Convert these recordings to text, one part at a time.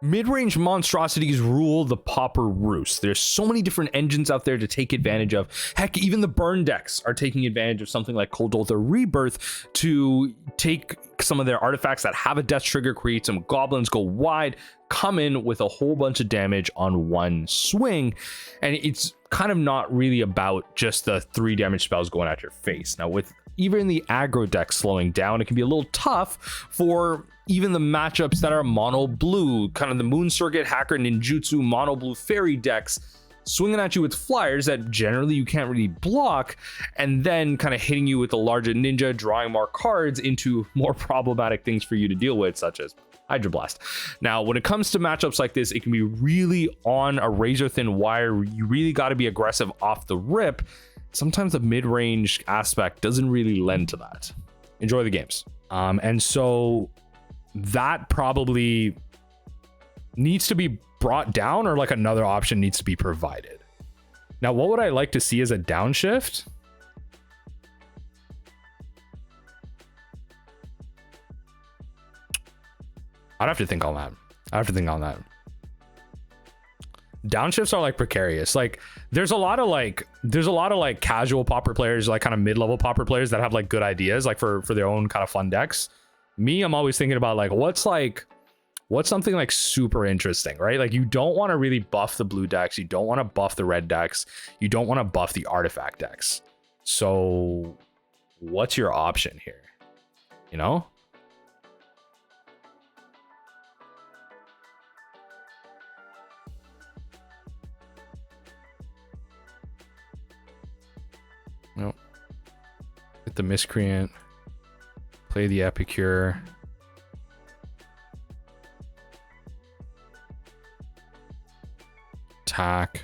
Mid-range monstrosities rule the Pauper roost. There's so many different engines out there to take advantage of. Heck, even the burn decks are taking advantage of something like Kuldotha Rebirth to take some of their artifacts that have a death trigger, create some goblins, go wide, come in with a whole bunch of damage on one swing. And it's kind of not really about just the 3 damage spells going at your face. Now, with even the aggro deck slowing down, it can be a little tough for even the matchups that are mono blue, kind of the Moon Circuit, Hacker, Ninjutsu, Mono-Blue Faerie decks, swinging at you with flyers that generally you can't really block, and then kind of hitting you with the larger ninja, drawing more cards into more problematic things for you to deal with, such as Hydro Blast. Now, when it comes to matchups like this, it can be really on a razor thin wire. You really got to be aggressive off the rip. Sometimes the mid-range aspect doesn't really lend to that. Enjoy the games. And so that probably needs to be brought down, or like another option needs to be provided. Now, what would I like to see as a downshift? I'd have to think on that. Downshifts are like precarious. Like there's a lot of like casual Pauper players, like kind of mid-level Pauper players that have like good ideas like for their own kind of fun decks. Me, I'm always thinking about like what's something like super interesting, right? Like you don't want to really buff the blue decks, you don't want to buff the red decks, you don't want to buff the artifact decks. So what's your option here? You know? Nope. Hit the Miscreant. Play the Epicure. Attack.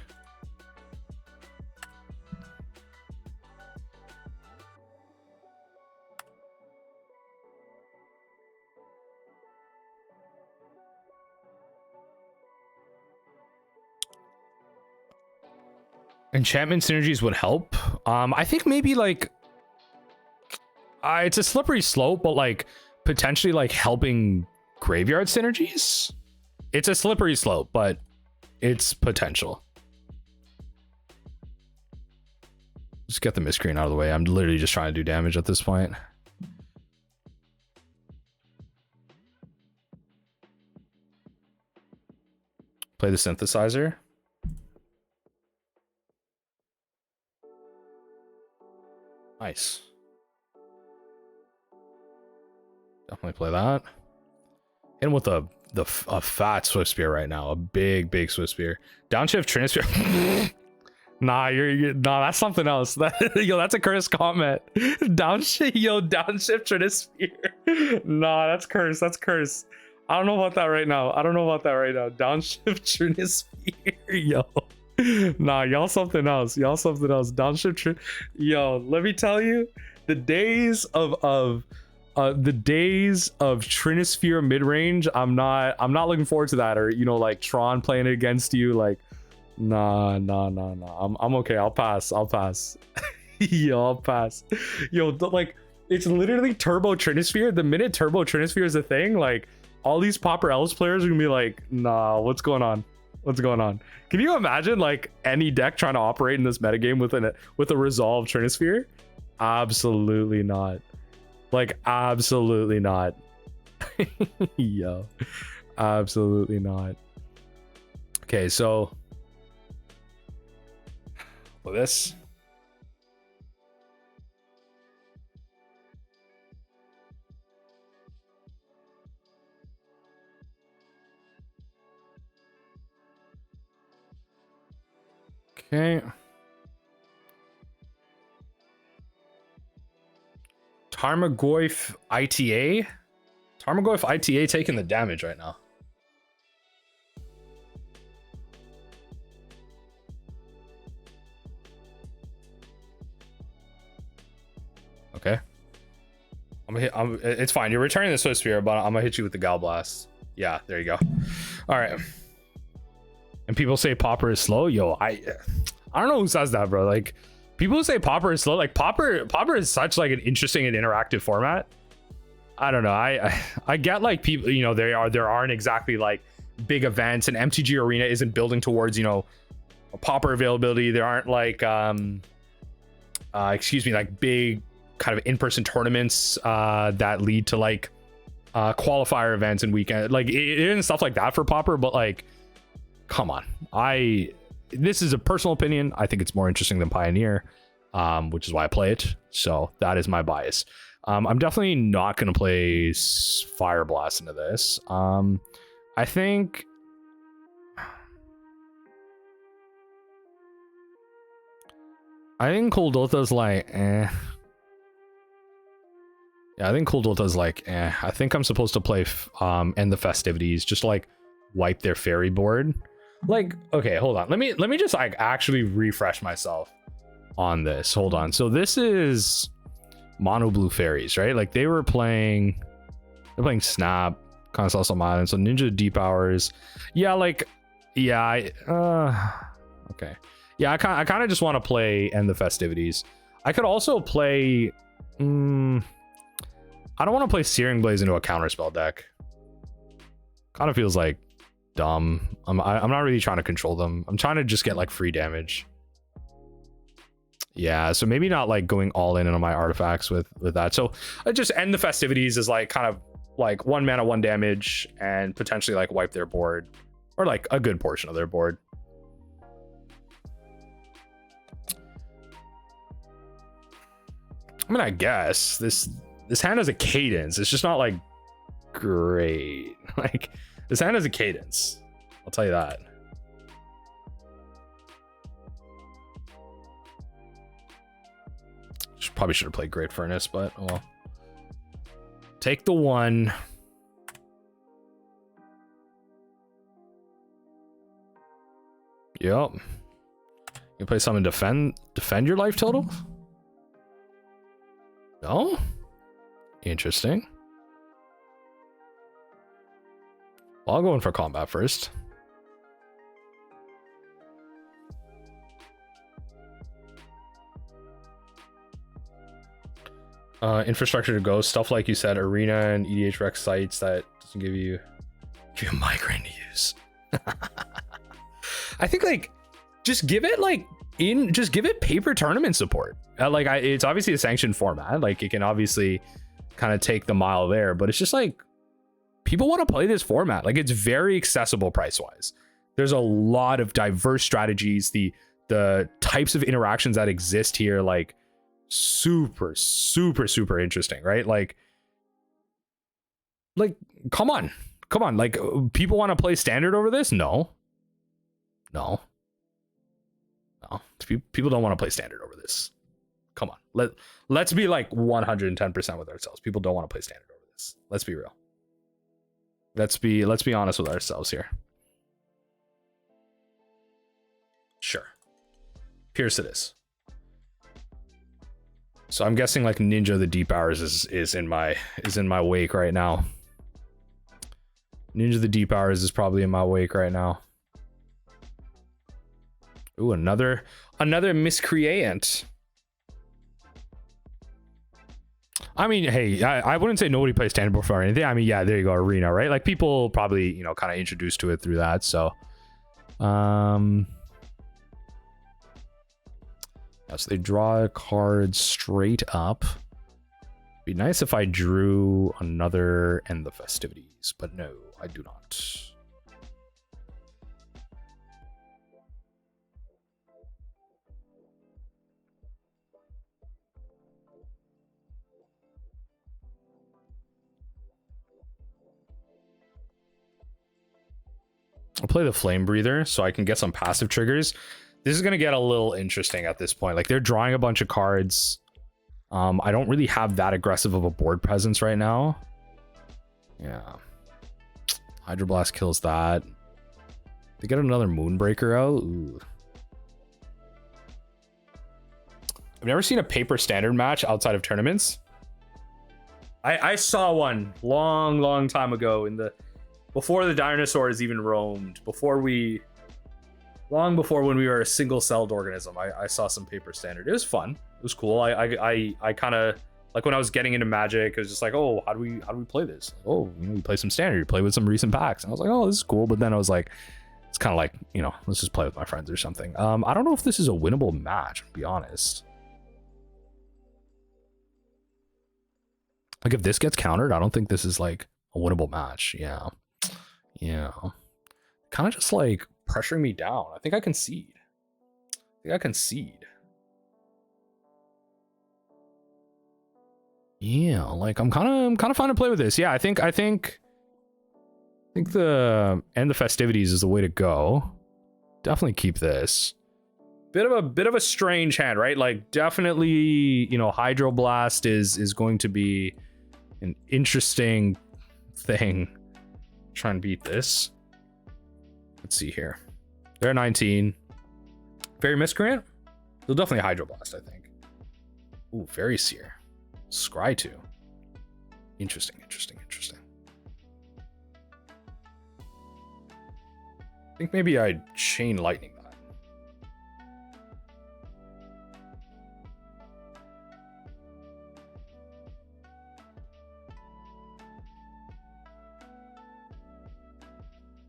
Enchantment synergies would help. I think maybe like it's a slippery slope, but like potentially like helping graveyard synergies. It's a slippery slope, but it's potential. Just get the Miscreant out of the way. I'm literally just trying to do damage at this point. Play the Synthesizer. Nice. Definitely play that. Hit him with a fat Swiftspear right now. A big Swiftspear. Downshift Trinisphere. Nah, nah, that's something else. Yo, that's a cursed comment. Downshift Trinisphere. Nah, that's cursed. That's cursed. I don't know about that right now. Downshift Trinisphere. Yo. Nah, y'all something else. Downshift. Yo, let me tell you, the days of Trinisphere mid-range, I'm not looking forward to that. Or, you know, like Tron playing it against you, like nah. I'm okay. I'll pass. Yo, I'll pass. Yo, like it's literally Turbo Trinisphere. The minute Turbo Trinisphere is a thing, like all these Pauper Elves players are gonna be like, nah, what's going on? Can you imagine like any deck trying to operate in this metagame with a resolved Trinisphere? Absolutely not. Like absolutely not. Yo, absolutely not. Okay, so with this, okay. Tarmogoyf ITA? Tarmogoyf ITA taking the damage right now. Okay. It's fine. You're returning the Swiftspear, but I'm gonna hit you with the Galvanic Blast. Yeah, there you go. All right. And people say Pauper is slow. Yo, I don't know who says that, bro. Like, people who say Pauper is slow, like Pauper is such like an interesting and interactive format. I don't know. I get like people, you know, there aren't exactly like big events, and MTG Arena isn't building towards, you know, a Pauper availability. There aren't like like big kind of in-person tournaments that lead to like qualifier events and weekend, like it isn't stuff like that for Pauper. But like, come on, this is a personal opinion. I think it's more interesting than Pioneer, which is why I play it. So that is my bias. I'm definitely not going to play Fireblast into this. I think Kuldotha's like, eh. Yeah, I think Kuldotha's like, eh. I think I'm supposed to play End the Festivities, just like wipe their fairy board. Like, okay, hold on. Let me just like actually refresh myself on this. Hold on. So this is Mono-Blue Faeries, right? Like they're playing Snap, Console Island, so Ninja Deep Hours. Yeah, like, yeah, okay. Yeah, I kind of just want to play End the Festivities. I could also play, I don't want to play Searing Blaze into a counterspell deck. Kind of feels like dumb. I'm not really trying to control them. I'm trying to just get like free damage. Yeah, so maybe not like going all in on my artifacts with that. So I just End the Festivities is like kind of like 1 mana, 1 damage, and potentially like wipe their board, or like a good portion of their board. I mean, I guess this hand has a cadence. It's just not like great. Like this hand has a cadence, I'll tell you that. Probably should have played Great Furnace, but oh well. Take the 1. Yep. You play something defend your life total? No? Interesting. Well, I'll go in for combat first. Infrastructure to go, stuff like you said, Arena and EDH Rec sites that doesn't give you a migraine to use. I think like just give it paper tournament support. It's obviously a sanctioned format. Like it can obviously kind of take the mile there, but it's just like people want to play this format. Like it's very accessible price wise. There's a lot of diverse strategies. The types of interactions that exist here, like super interesting, right? Like come on, like people want to play standard over this? No, people don't want to play standard over this. Come on, let's be like 110% with ourselves. People don't want to play standard over this. Let's be real. Let's be honest with ourselves here. Sure, Pierce it is. So I'm guessing like Ninja the Deep Hours is in my wake right now. Ninja the Deep Hours is probably in my wake right now. Ooh, another miscreant. I mean, hey, I wouldn't say nobody plays standard before or anything. I mean, yeah, there you go, Arena, right? Like people probably, you know, kind of introduced to it through that. So, so they draw a card straight up. Be nice if I drew another End the Festivities, but no, I do not. I'll play the Flamebreather so I can get some passive triggers. This is going to get a little interesting at this point. Like they're drawing a bunch of cards. I don't really have that aggressive of a board presence right now. Yeah. Hydroblast kills that. They get another Moonbreaker out. Ooh. I've never seen a paper standard match outside of tournaments. I saw one long time ago before the dinosaurs even roamed, long before when we were a single-celled organism. I saw some paper standard. It was fun. It was cool. I kind of Like when I was getting into Magic, it was just like, oh, how do we play this? Oh, you know, you play some standard, you play with some recent packs. And I was like, oh, this is cool. But then I was like, it's kind of like, you know, let's just play with my friends or something. I don't know if this is a winnable match, to be honest. Like if this gets countered, I don't think this is like a winnable match. Yeah. Kind of just like pressuring me down. I think I concede. Yeah, like I'm kind of fine to play with this. Yeah, I think the End the Festivities is the way to go. Definitely keep this. Bit of a strange hand, right? Like definitely, you know, Hydro Blast is going to be an interesting thing. Try and beat this. Let's see here. They're 19. Fairy Miscreant? They'll definitely Hydro Blast, I think. Ooh, Fairy Seer. Scry 2. Interesting. I think maybe I'd Chain Lightning that.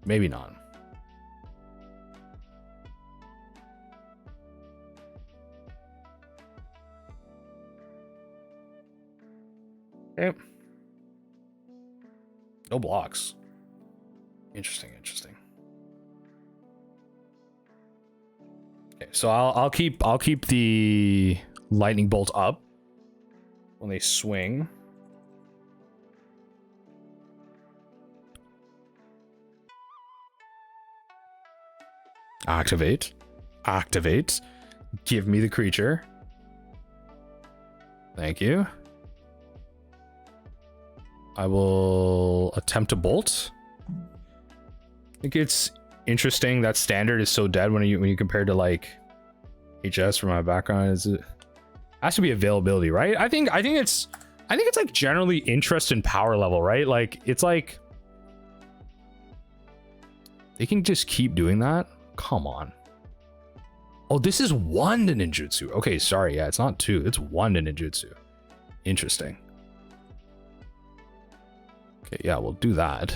Maybe not. Okay. No blocks. Interesting. Okay, so I'll keep the lightning bolt up when they swing. Activate. Give me the creature. Thank you. I will attempt to bolt. I think it's interesting that standard is so dead when you compare to like HS for my background. Is it has to be availability, right? I think it's like generally interest in power level, right? Like it's like they can just keep doing that. Come on. Oh, this is 1 to Ninjutsu. Okay, sorry. Yeah, it's not 2. It's 1 to Ninjutsu. Interesting. Okay, yeah, we'll do that.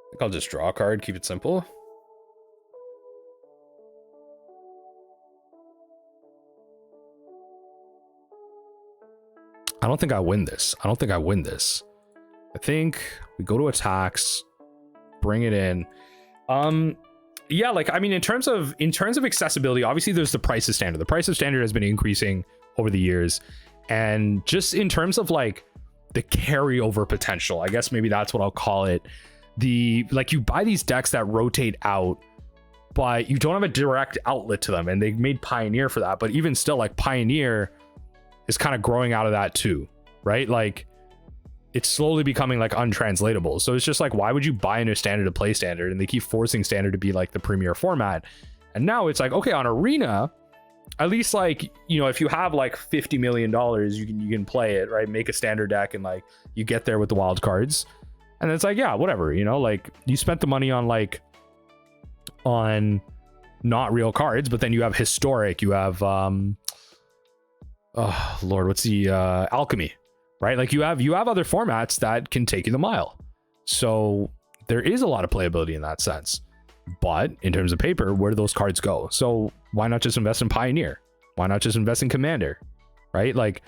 I think I'll just draw a card, keep it simple. I don't think I win this. I think we go to attacks, bring it in. Yeah, like I mean, in terms of accessibility, obviously there's the price of standard. The price of standard has been increasing over the years, and just in terms of like the carryover potential, I guess maybe that's what I'll call it. Like you buy these decks that rotate out, but you don't have a direct outlet to them, and they made Pioneer for that. But even still, like Pioneer is kind of growing out of that too, right? Like it's slowly becoming like untranslatable. So it's just like, why would you buy into standard to play standard? And they keep forcing standard to be like the premier format. And now it's like, okay, on Arena, at least like, you know, if you have like $50 million, you can play it, right? Make a standard deck and like you get there with the wild cards. And it's like, yeah, whatever, you know, like you spent the money on like on not real cards, but then you have historic, you have oh Lord, what's the alchemy, right? Like you have other formats that can take you the mile. So there is a lot of playability in that sense. But in terms of paper, where do those cards go? So why not just invest in Pioneer? Why not just invest in Commander? Right? Like,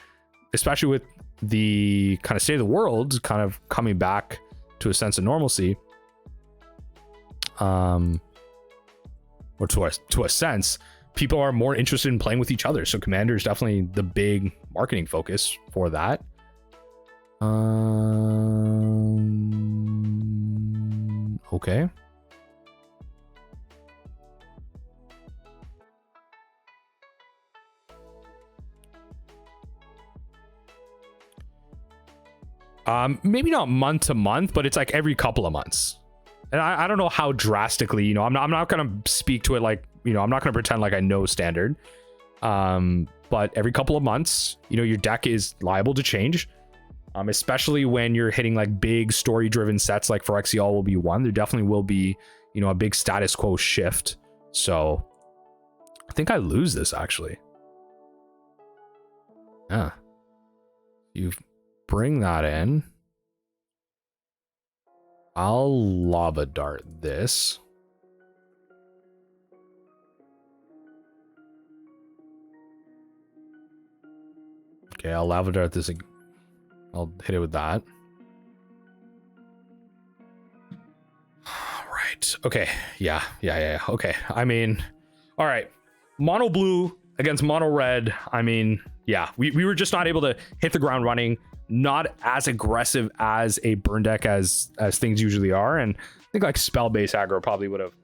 especially with the kind of state of the world kind of coming back to a sense of normalcy. Or to a sense, people are more interested in playing with each other. So Commander is definitely the big marketing focus for that. Okay. Maybe not month to month, but it's like every couple of months. And I don't know how drastically, you know, I'm not going to speak to it like, you know, I'm not going to pretend like I know standard. But every couple of months, you know, your deck is liable to change. Especially when you're hitting like big story driven sets like Phyrexial will be one. There definitely will be, you know, a big status quo shift. So I think I lose this actually. Yeah. You bring that in. I'll lava dart this. Okay, I'll lava dart this. I'll hit it with that. Right. Okay. Yeah. Okay. I mean, all right. Mono blue against mono red. I mean, yeah, we were just not able to hit the ground running. Not as aggressive as a burn deck as things usually are. And I think like spell based aggro probably would have